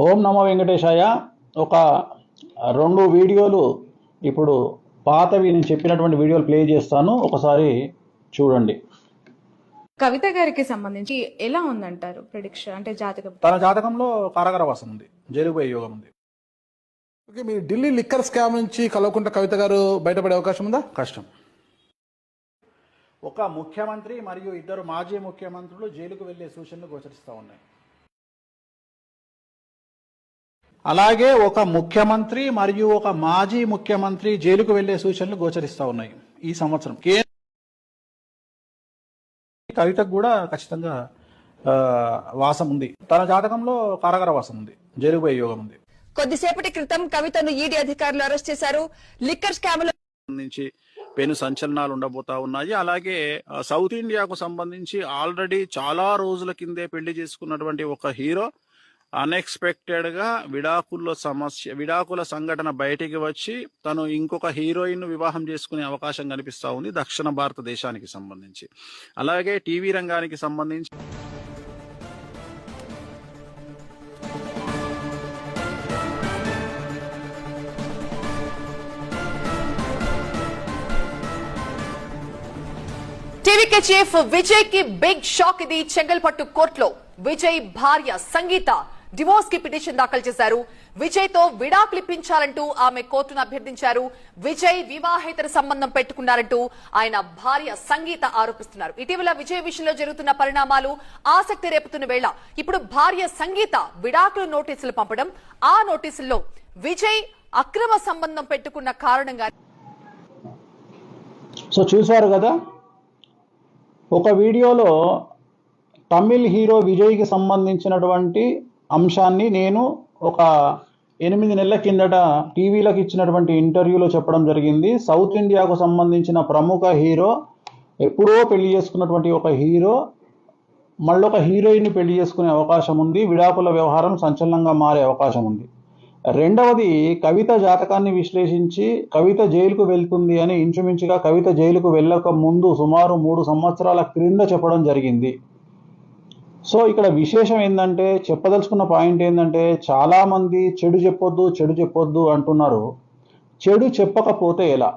ఓం నమో వెంకటేశాయ. ఒక 2 వీడియోలు ఇప్పుడు పాతవి నేను చెప్పినటువంటి వీడియోలు ప్లే చేస్తాను, ఒకసారి చూడండి. కవిత గారికి సంబంధించి ఎలా ఉందంటారు ప్రిడిక్షన్? అంటే జాతకం, తన జాతకంలో కారాగారవాసం ఉంది, జైలుకు పోయే యోగం ఉంది. ఓకే, మీరు ఢిల్లీ లిక్కర్ స్కామ్ నుంచి కలవకుంట కవిత గారు బయటపడే అవకాశం ఉందా? కష్టం. ఒక ముఖ్యమంత్రి మరియు 2 మాజీ ముఖ్యమంత్రులు జైలుకు వెళ్లే సూచనలు గోచరిస్తూ ఉన్నాయి. అలాగే ఒక ముఖ్యమంత్రి మరియు ఒక మాజీ ముఖ్యమంత్రి జైలుకు వెళ్లే సూచనలు గోచరిస్తూ ఉన్నాయి ఈ సంవత్సరం. కవితకు కూడా ఖచ్చితంగా వాసం ఉంది, తన జాతకంలో కారాగారవాసం ఉంది, జైలుకు పోయే యోగం ఉంది. కొద్దిసేపటి క్రితం కవితను ఈడీ అధికారులు అరెస్ట్ చేశారు. లిక్కర్ స్కామ్ నుంచి పెను సంచలనాలు ఉండబోతా ఉన్నాయి. అలాగే సౌత్ ఇండియాకు సంబంధించి ఆల్రెడీ చాలా రోజుల కిందే పెళ్లి చేసుకున్నటువంటి ఒక హీరో అన్ఎక్స్పెక్టెడ్ గా విడాకుల సంఘటన బయటికి వచ్చి తను ఇంకొక హీరోయిన్ వివాహం చేసుకునే అవకాశం కనిపిస్తా ఉంది దక్షిణ భారతదేశానికి సంబంధించి. అలాగే టీవీ రంగానికి సంబంధించి టీవీకే చీఫ్ విజయ్ కి బిగ్ షాక్. ఇది చెంగల్పట్టు కోర్టులో విజయ్ భార్య సంగీత డివోర్స్ కి పిటిషన్ దాఖలు చేశారు. విజయ్ తో విడాకులు ఇప్పించాలంటూ ఆమె కోర్టును అభ్యర్థించారు. విజయ్ వివాహేతర సంబంధం పెట్టుకున్నారంటూ ఆయన భార్య సంగీత ఆరోపిస్తున్నారు. ఇటీవల విజయ్ విషయంలో జరుగుతున్న పరిణామాలు ఆసక్తి రేపుతున్న వేళ ఇప్పుడు భార్య సంగీత విడాకుల నోటీసులు పంపడం, ఆ నోటీసుల్లో విజయ్ అక్రమ సంబంధం పెట్టుకున్న కారణంగా. సో చూశారు కదా, ఒక వీడియోలో తమిళ్ హీరో విజయ్కి సంబంధించినటువంటి అంశాన్ని నేను ఒక 8 నెలల కిందట టీవీలకు ఇచ్చినటువంటి ఇంటర్వ్యూలో చెప్పడం జరిగింది. సౌత్ ఇండియాకు సంబంధించిన ప్రముఖ హీరో, ఎప్పుడో పెళ్లి చేసుకున్నటువంటి ఒక హీరో మళ్ళొక హీరోయిన్ని పెళ్లి చేసుకునే అవకాశం ఉంది. విడాకుల వ్యవహారం సంచలనంగా మారే అవకాశం ఉంది. రెండవది, కవిత జాతకాన్ని విశ్లేషించి కవిత జైలుకు వెళ్తుంది అని ఇంచుమించుగా కవిత జైలుకు వెళ్ళక ముందు సుమారు 3 సంవత్సరాల క్రింద చెప్పడం జరిగింది. సో ఇక్కడ విశేషం ఏంటంటే, చెప్పదలుచుకున్న పాయింట్ ఏంటంటే, చాలామంది చెడు చెప్పొద్దు అంటున్నారు. చెడు చెప్పకపోతే ఎలా?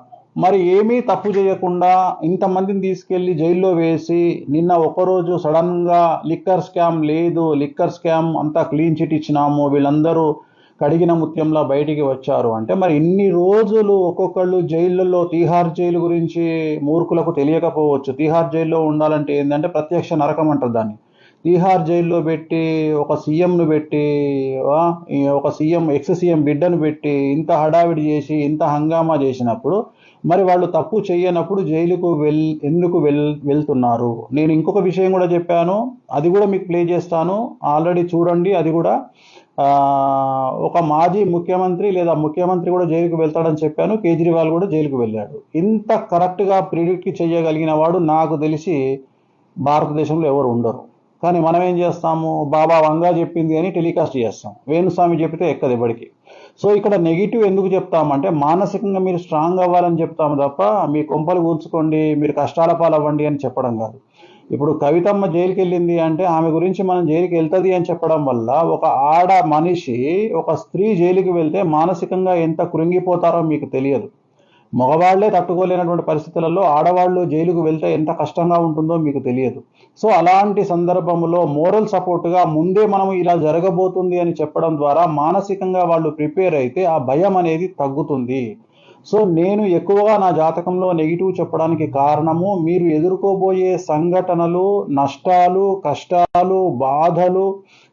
మరి ఏమీ తప్పు చేయకుండా ఇంతమందిని తీసుకెళ్లి జైల్లో వేసి నిన్న ఒకరోజు సడన్గా లిక్కర్ స్కామ్ లేదు, లిక్కర్ స్కామ్ అంతా క్లీన్ చిట్ ఇచ్చినాము, వీళ్ళందరూ కడిగిన ముత్యంలా బయటికి వచ్చారు అంటే, మరి ఇన్ని రోజులు ఒక్కొక్కళ్ళు జైళ్ళల్లో తీహార్ జైలు గురించి మూర్ఖులకు తెలియకపోవచ్చు. తీహార్ జైల్లో ఉండాలంటే ఏంటంటే ప్రత్యక్ష నరకం అంటారు దాన్ని. తీహార్ జైల్లో పెట్టి ఒక సీఎంను పెట్టి, ఒక ఎక్స్ సీఎం బిడ్డను పెట్టి ఇంత హడావిడి చేసి ఇంత హంగామా చేసినప్పుడు మరి వాళ్ళు తప్పు చేయనప్పుడు జైలుకు ఎందుకు వెళ్తున్నారు? నేను ఇంకొక విషయం కూడా చెప్పాను, అది కూడా మీకు ప్లే చేస్తాను, ఆల్రెడీ చూడండి. అది కూడా ఒక మాజీ ముఖ్యమంత్రి లేదా ముఖ్యమంత్రి కూడా జైలుకు వెళ్తాడని చెప్పాను. కేజ్రీవాల్ కూడా జైలుకు వెళ్ళాడు. ఇంత కరెక్ట్గా ప్రిడిక్ట్ చేయగలిగిన వాడు నాకు తెలిసి భారతదేశంలో ఎవరు ఉండరు. కానీ మనం ఏం చేస్తాము, బాబా వంగా చెప్పింది అని టెలికాస్ట్ చేస్తాం, వేణుస్వామి చెప్తే ఎక్కదు ఎవరికి. సో ఇక్కడ నెగిటివ్ ఎందుకు చెప్తామంటే, మానసికంగా మీరు స్ట్రాంగ్ అవ్వాలని చెప్తాము తప్ప మీ కొంపలు కూర్చుకోండి, మీరు కష్టాల పాలవ్వండి అని చెప్పడం కాదు. ఇప్పుడు కవితమ్మ జైలుకి వెళ్ళింది అంటే ఆమె గురించి మనం జైలుకి వెళ్తుంది అని చెప్పడం వల్ల, ఒక ఆడ మనిషి, ఒక స్త్రీ జైలుకి వెళ్తే మానసికంగా ఎంత కృంగిపోతారో మీకు తెలియదు. మగవాళ్లే తట్టుకోలేనటువంటి పరిస్థితులలో ఆడవాళ్ళు జైలుకు వెళ్తే ఎంత కష్టంగా ఉంటుందో మీకు తెలియదు. సో అలాంటి సందర్భంలో మోరల్ సపోర్ట్గా ముందే మనం ఇలా జరగబోతుంది అని చెప్పడం ద్వారా మానసికంగా వాళ్ళు ప్రిపేర్ అయితే ఆ భయం అనేది తగ్గుతుంది. సో నేను ఎక్కువగా నా జాతకంలో నెగిటివ్ చెప్పడానికి కారణము, మీరు ఎదుర్కోబోయే సంఘటనలు, నష్టాలు, కష్టాలు, బాధలు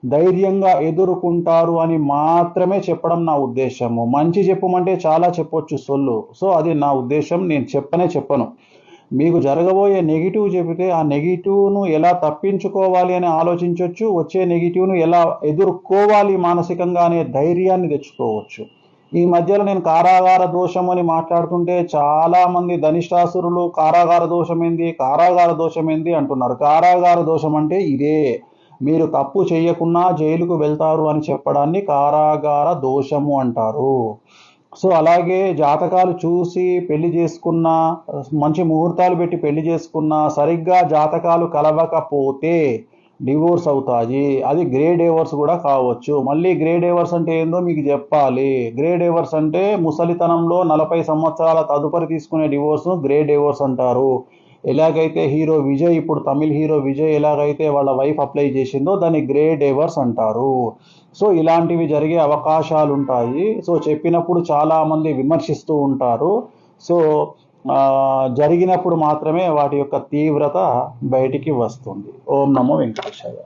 ధైర్యంగా ఎదుర్కొంటారు అని మాత్రమే చెప్పడం నా ఉద్దేశము. మంచి చెప్పమంటే చాలా చెప్పొచ్చు సొల్లు. సో అది నా ఉద్దేశం, నేను చెప్పను. మీకు జరగబోయే నెగిటివ్ చెబితే ఆ నెగిటివ్ను ఎలా తప్పించుకోవాలి అని ఆలోచించవచ్చు, వచ్చే నెగిటివ్ను ఎలా ఎదుర్కోవాలి మానసికంగా అనే ధైర్యాన్ని తెచ్చుకోవచ్చు. ఈ మధ్యలో నేను కారాగార దోషం అని మాట్లాడుతుంటే చాలా మంది ధనిష్టాసురులు కారాగార దోషం ఏంది అంటున్నారు. కారాగార దోషం అంటే ఇదే, మీరు తప్పు చేయకున్నా జైలుకు వెళ్తారు అని చెప్పడాన్ని కారాగార దోషము అంటారు. సో అలాగే జాతకాలు చూసి పెళ్లి చేసుకున్నా, మంచి ముహూర్తాలు పెట్టి పెళ్లి చేసుకున్నా, సరిగ్గా జాతకాలు కలవకపోతే డివోర్స్ అవుతాయి. అది గ్రే డైవర్స్ కూడా కావచ్చు. మళ్ళీ గ్రే డైవర్స్ అంటే ఏందో మీకు చెప్పాలి. గ్రే డైవర్స్ అంటే ముసలితనంలో 40 సంవత్సరాల తదుపరి తీసుకునే డివోర్స్ను గ్రే డైవర్స్ అంటారు. ఎలాగైతే హీరో విజయ్, ఇప్పుడు తమిళ్ హీరో విజయ్ ఎలాగైతే వాళ్ళ వైఫ్ అప్లై చేసిందో దాన్ని గ్రే డైవర్స్ అంటారు. సో ఇలాంటివి జరిగే అవకాశాలు ఉంటాయి. సో చెప్పినప్పుడు చాలామంది విమర్శిస్తూ ఉంటారు. సో జరిగినప్పుడు మాత్రమే వాటి యొక్క తీవ్రత బయటికి వస్తుంది. ఓం నమో వెంకటేశాయ.